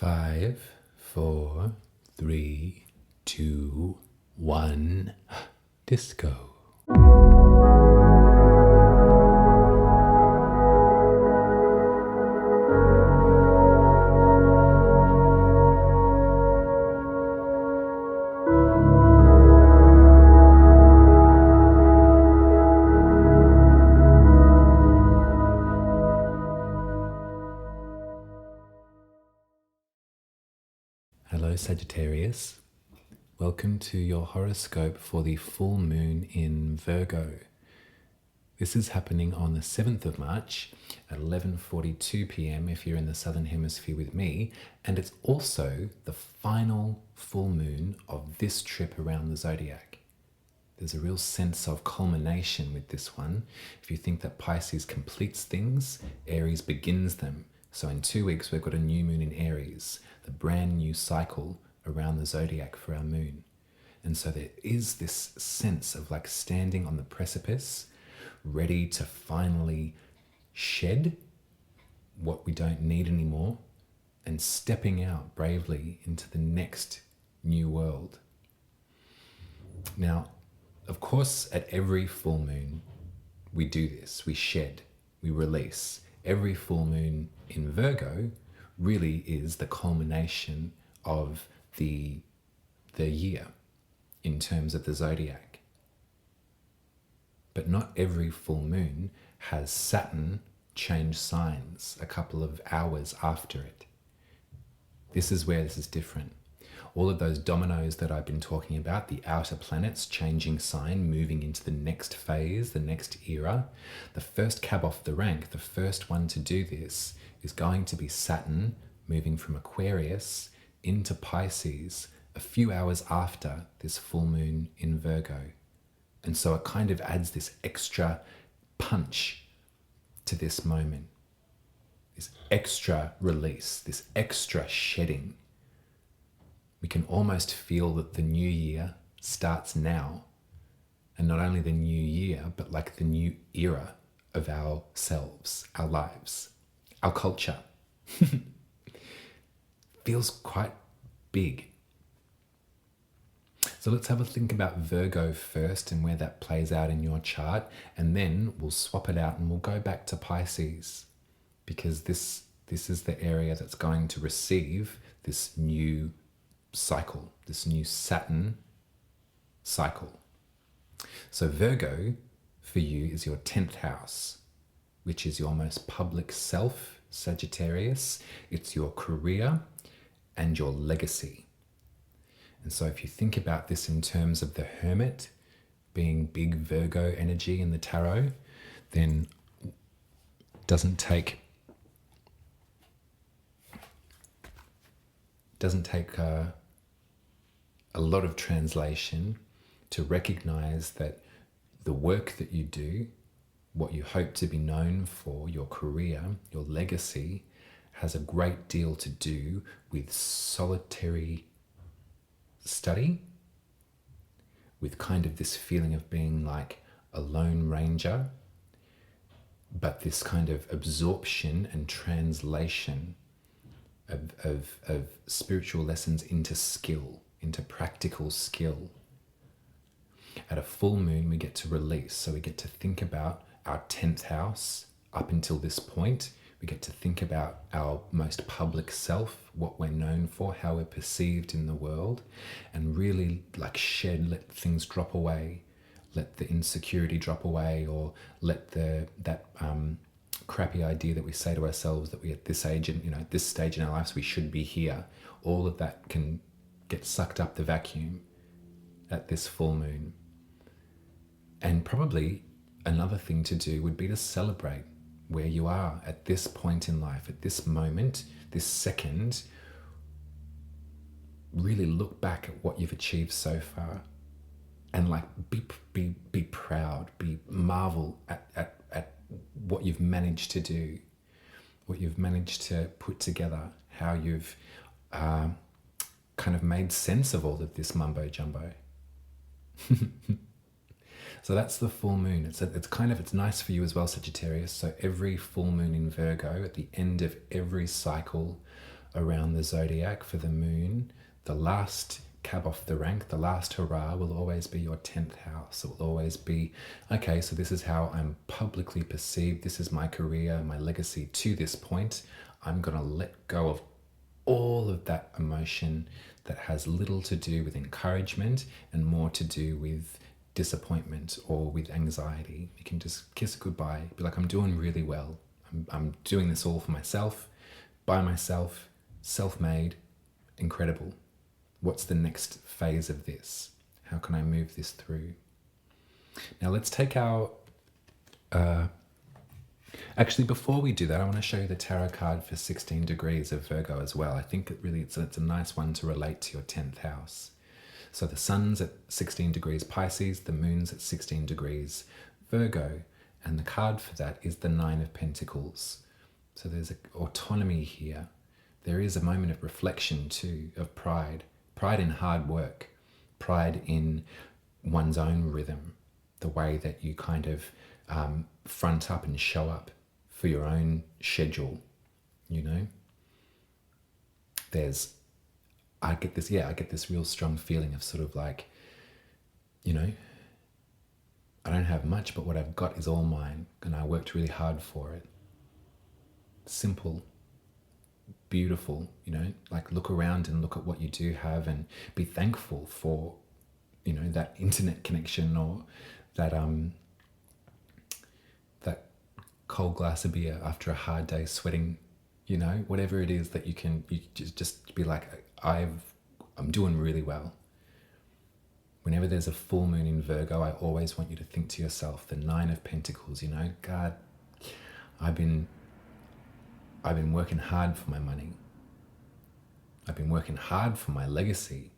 5, 4, 3, 2, 1, disco. Hello Sagittarius, welcome to your horoscope for the full moon in Virgo. This is happening on the 7th of March at 11:42 p.m. if you're in the southern hemisphere with me, and it's also the final full moon of this trip around the zodiac. There's a real sense of culmination with this one. If you think that Pisces completes things, Aries begins them. So in 2 weeks, we've got a new moon in Aries, the brand new cycle around the zodiac for our moon. And so there is this sense of like standing on the precipice, ready to finally shed what we don't need anymore and stepping out bravely into the next new world. Now, of course, at every full moon, we do this. We shed, we release. Every full moon in Virgo really is the culmination of the year in terms of the zodiac. But not every full moon has Saturn change signs a couple of hours after it. This is where this is different. All of those dominoes that I've been talking about, the outer planets changing sign, moving into the next phase, the next era, the first cab off the rank, the first one to do this is going to be Saturn moving from Aquarius into Pisces a few hours after this full moon in Virgo. And so it kind of adds this extra punch to this moment, this extra release, this extra shedding. We can almost feel that the new year starts now. And not only the new year, but like the new era of ourselves, our lives, our culture. Feels quite big. So let's have a think about Virgo first and where that plays out in your chart. And then we'll swap it out and we'll go back to Pisces, because this is the area that's going to receive this new cycle, this new Saturn cycle. So Virgo for you is your 10th house, which is your most public self, Sagittarius. It's your career and your legacy. And so if you think about this in terms of the Hermit being big Virgo energy in the tarot, then doesn't take a lot of translation to recognize that the work that you do, what you hope to be known for, your career, your legacy, has a great deal to do with solitary study, with kind of this feeling of being like a lone ranger, but this kind of absorption and translation of spiritual lessons into skill, into practical skill. At a full moon, we get to release. So we get to think about our 10th house up until this point. We get to think about our most public self, what we're known for, how we're perceived in the world, and really like shed, let things drop away, let the insecurity drop away, or let that crappy idea that we say to ourselves that we at this age and at this stage in our lives we should be here. All of that can get sucked up the vacuum at this full moon. And probably another thing to do would be to celebrate where you are at this point in life, at this moment, this second. Really look back at what you've achieved so far and like be proud, marvel at what you've managed to do, what you've managed to put together, how you've kind of made sense of all of this mumbo jumbo. So that's the full moon. It's nice for you as well, Sagittarius. So every full moon in Virgo, at the end of every cycle around the zodiac for the moon, the last cab off the rank, the last hurrah will always be your 10th house. It will always be, okay, so this is how I'm publicly perceived. This is my career, my legacy to this point. I'm going to let go of all of that emotion that has little to do with encouragement and more to do with disappointment or with anxiety. You can just kiss goodbye, be like, I'm doing really well. I'm doing this all for myself, by myself, self-made, incredible. What's the next phase of this? How can I move this through? Now let's take our... Actually, before we do that, I want to show you the tarot card for 16 degrees of Virgo as well. I think it's a nice one to relate to your 10th house. So the sun's at 16 degrees Pisces, the moon's at 16 degrees Virgo, and the card for that is the 9 of Pentacles. So there's an autonomy here. There is a moment of reflection too, of pride. Pride in hard work, pride in one's own rhythm, the way that you kind of front up and show up for your own schedule, you know? I get this real strong feeling of sort of like, you know, I don't have much, but what I've got is all mine, and I worked really hard for it. Simple, beautiful, you know, like look around and look at what you do have and be thankful for, you know, that internet connection or that that cold glass of beer after a hard day sweating, you know, whatever it is that you just be like, I'm doing really well. Whenever there's a full moon in Virgo, I always want you to think to yourself, the 9 of Pentacles, you know, God, I've been working hard for my money. I've been working hard for my legacy.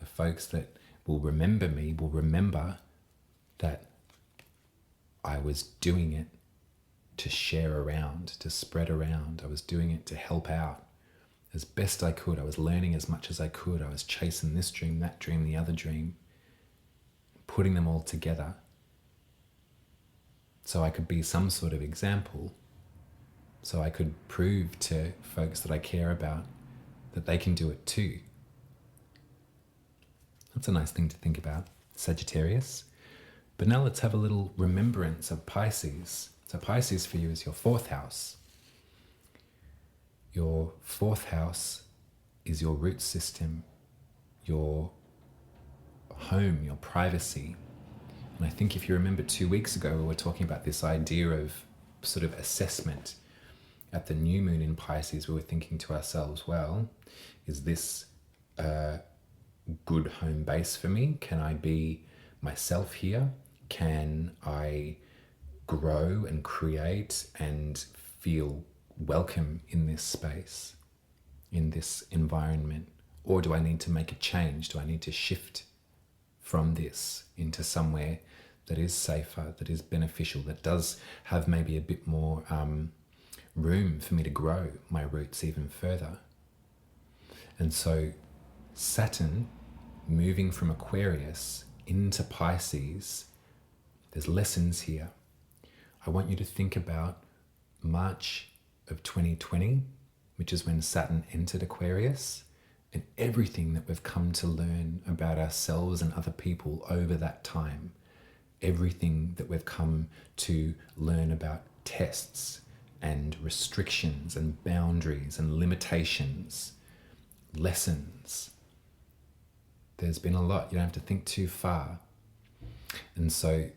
The folks that will remember me will remember that I was doing it to share around, to spread around. I was doing it to help out as best I could. I was learning as much as I could. I was chasing this dream, that dream, the other dream, putting them all together so I could be some sort of example, so I could prove to folks that I care about that they can do it too. That's a nice thing to think about, Sagittarius. But now let's have a little remembrance of Pisces. So Pisces for you is your 4th house. Your 4th house is your root system, your home, your privacy. And I think if you remember 2 weeks ago, we were talking about this idea of sort of assessment. At the new moon in Pisces, we were thinking to ourselves, well, is this a good home base for me? Can I be myself here? Can I grow and create and feel welcome in this space, in this environment? Or do I need to make a change? Do I need to shift from this into somewhere that is safer, that is beneficial, that does have maybe a bit more room for me to grow my roots even further? And so Saturn moving from Aquarius into Pisces, there's lessons here. I want you to think about March of 2020, which is when Saturn entered Aquarius, and everything that we've come to learn about ourselves and other people over that time. Everything that we've come to learn about tests and restrictions and boundaries and limitations, lessons. There's been a lot. You don't have to think too far. And so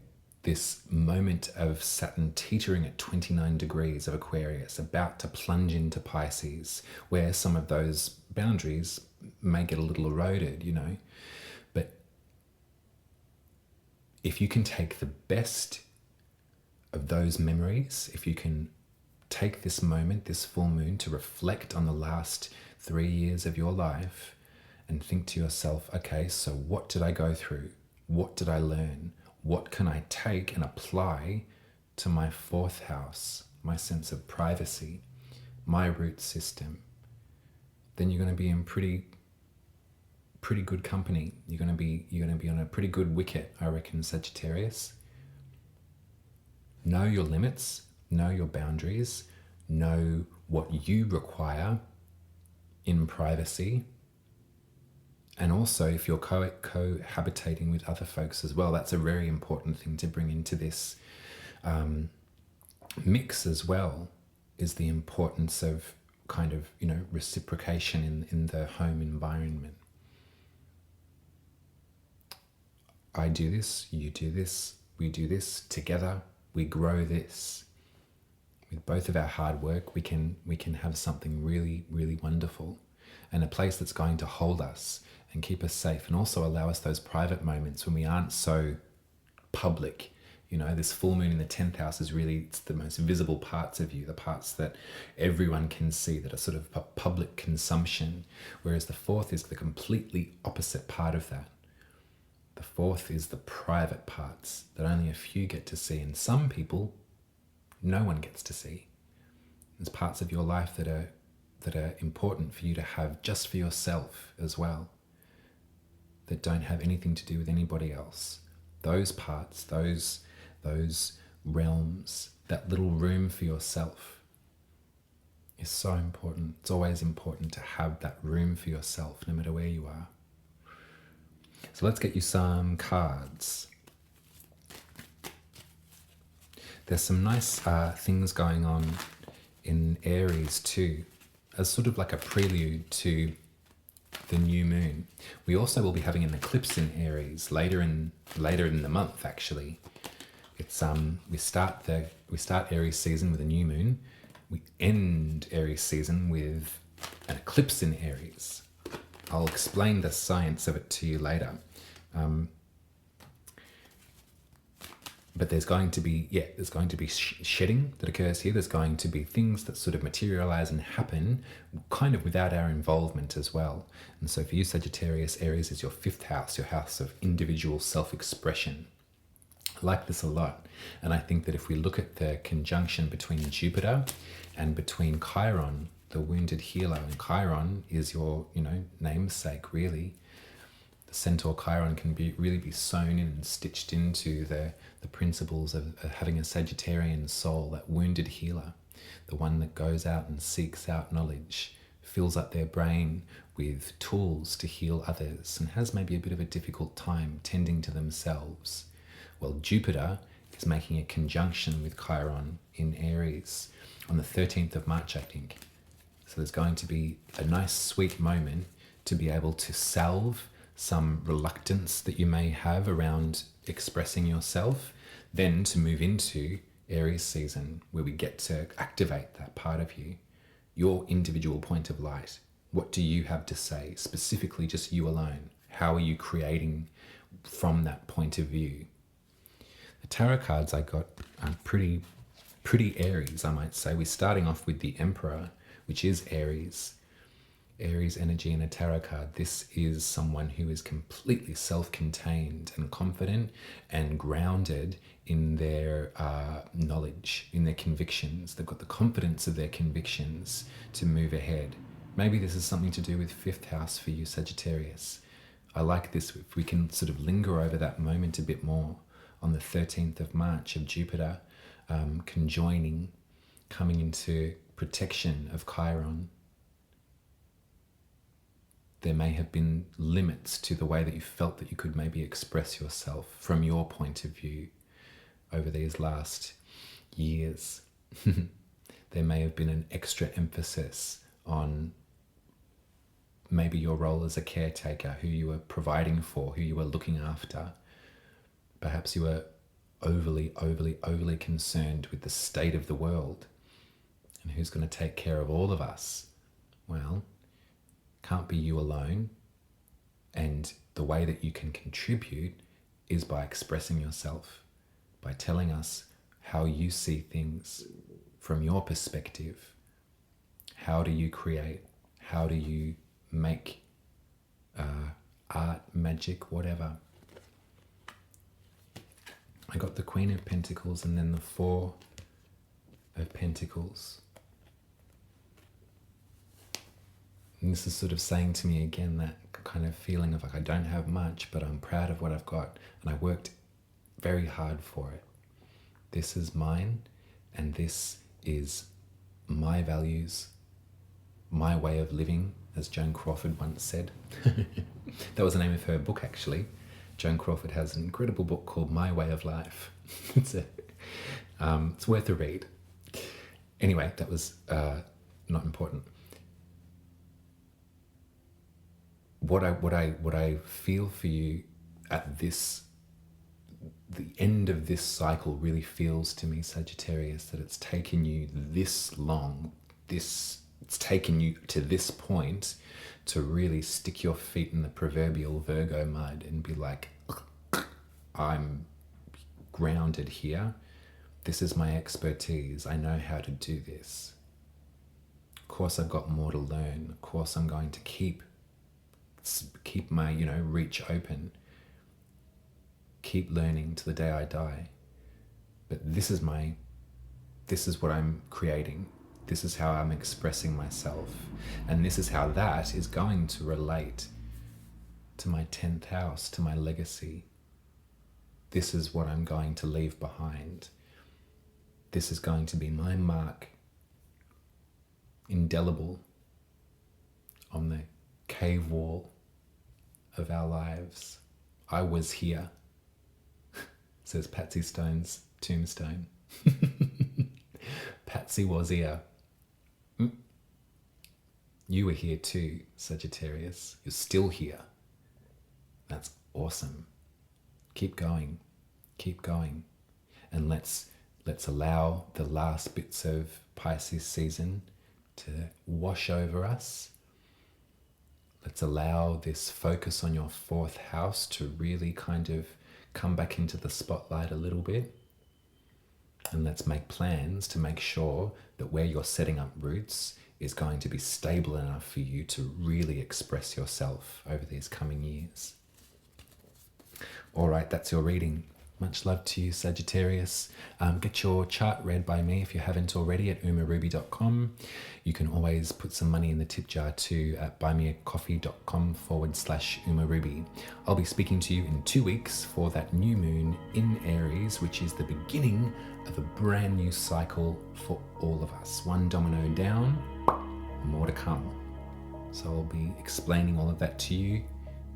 this moment of Saturn teetering at 29 degrees of Aquarius, about to plunge into Pisces, where some of those boundaries may get a little eroded, you know. But if you can take the best of those memories, if you can take this moment, this full moon, to reflect on the last 3 years of your life and think to yourself, okay, so what did I go through? What did I learn? What can I take and apply to my 4th house, my sense of privacy, my root system? Then you're going to be in pretty good company. You're going to be on a pretty good wicket, I reckon, Sagittarius. Know your limits, know your boundaries, know what you require in privacy. And also, if you're cohabitating with other folks as well, that's a very important thing to bring into this mix as well, is the importance of kind of, reciprocation in the home environment. I do this, you do this, we do this together, we grow this. With both of our hard work, we can have something really, really wonderful, and a place that's going to hold us and keep us safe, and also allow us those private moments when we aren't so public. This full moon in the 10th house is really, it's the most visible parts of you, the parts that everyone can see, that are sort of a public consumption, whereas the 4th is the completely opposite part of that. The 4th is the private parts that only a few get to see, and some people no one gets to see. There's parts of your life that are important for you to have just for yourself as well, that don't have anything to do with anybody else. Those parts, those realms, that little room for yourself is so important. It's always important to have that room for yourself, no matter where you are. So let's get you some cards. There's some nice things going on in Aries too, as sort of like a prelude to the new moon. We also will be having an eclipse in Aries later in the month. Actually, it's we start Aries season with a new moon. We end Aries season with an eclipse in Aries. I'll explain the science of it to you later. But there's going to be shedding that occurs here. There's going to be things that sort of materialize and happen kind of without our involvement as well. And so for you, Sagittarius, Aries is your 5th house, your house of individual self-expression. I like this a lot. And I think that if we look at the conjunction between Jupiter and between Chiron, the wounded healer, and Chiron is your, namesake really. The centaur Chiron can really be sewn in and stitched into the principles of having a Sagittarian soul, that wounded healer, the one that goes out and seeks out knowledge, fills up their brain with tools to heal others, and has maybe a bit of a difficult time tending to themselves. Well, Jupiter is making a conjunction with Chiron in Aries on the 13th of March, I think. So there's going to be a nice, sweet moment to be able to salve some reluctance that you may have around expressing yourself, then to move into Aries season, where we get to activate that part of you, your individual point of light. What do you have to say, specifically just you alone? How are you creating from that point of view? The tarot cards I got are pretty Aries, I might say. We're starting off with the Emperor, which is Aries energy in a tarot card. This is someone who is completely self-contained and confident and grounded in their knowledge, in their convictions. They've got the confidence of their convictions to move ahead. Maybe this is something to do with 5th house for you, Sagittarius. I like this, if we can sort of linger over that moment a bit more on the 13th of March of Jupiter conjoining, coming into protection of Chiron. There may have been limits to the way that you felt that you could maybe express yourself from your point of view over these last years. There may have been an extra emphasis on maybe your role as a caretaker, who you were providing for, who you were looking after. Perhaps you were overly concerned with the state of the world and who's going to take care of all of us. Well, can't be you alone, and the way that you can contribute is by expressing yourself, by telling us how you see things from your perspective. How do you create? How do you make art, magic, whatever? I got the Queen of Pentacles and then the 4 of Pentacles. And this is sort of saying to me again that kind of feeling of like, I don't have much, but I'm proud of what I've got, and I worked very hard for it. This is mine, and this is my values, My Way of Living, as Joan Crawford once said. That was the name of her book, actually. Joan Crawford has an incredible book called My Way of Life. It's worth a read. Anyway, that was not important. What I feel for you at the end of this cycle really feels to me, Sagittarius, that it's taken you this long, it's taken you to this point to really stick your feet in the proverbial Virgo mud and be like, I'm grounded here. This is my expertise. I know how to do this. Of course, I've got more to learn. Of course, I'm going to keep my, reach open. Keep learning to the day I die. But this is what I'm creating. This is how I'm expressing myself. And this is how that is going to relate to my 10th house, to my legacy. This is what I'm going to leave behind. This is going to be my mark, indelible, on the cave wall of our lives. I was here, says Patsy Stone's tombstone. Patsy was here. You were here too, Sagittarius. You're still here. That's awesome. Keep going. Keep going. And let's allow the last bits of Pisces season to wash over us. Let's allow this focus on your 4th house to really kind of come back into the spotlight a little bit. And let's make plans to make sure that where you're setting up roots is going to be stable enough for you to really express yourself over these coming years. All right, that's your reading. Much love to you, Sagittarius. Get your chart read by me if you haven't already at umaruby.com. You can always put some money in the tip jar too at buymeacoffee.com/umaruby. I'll be speaking to you in 2 weeks for that new moon in Aries, which is the beginning of a brand new cycle for all of us. One domino down, more to come. So I'll be explaining all of that to you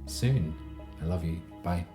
soon. I love you. Bye.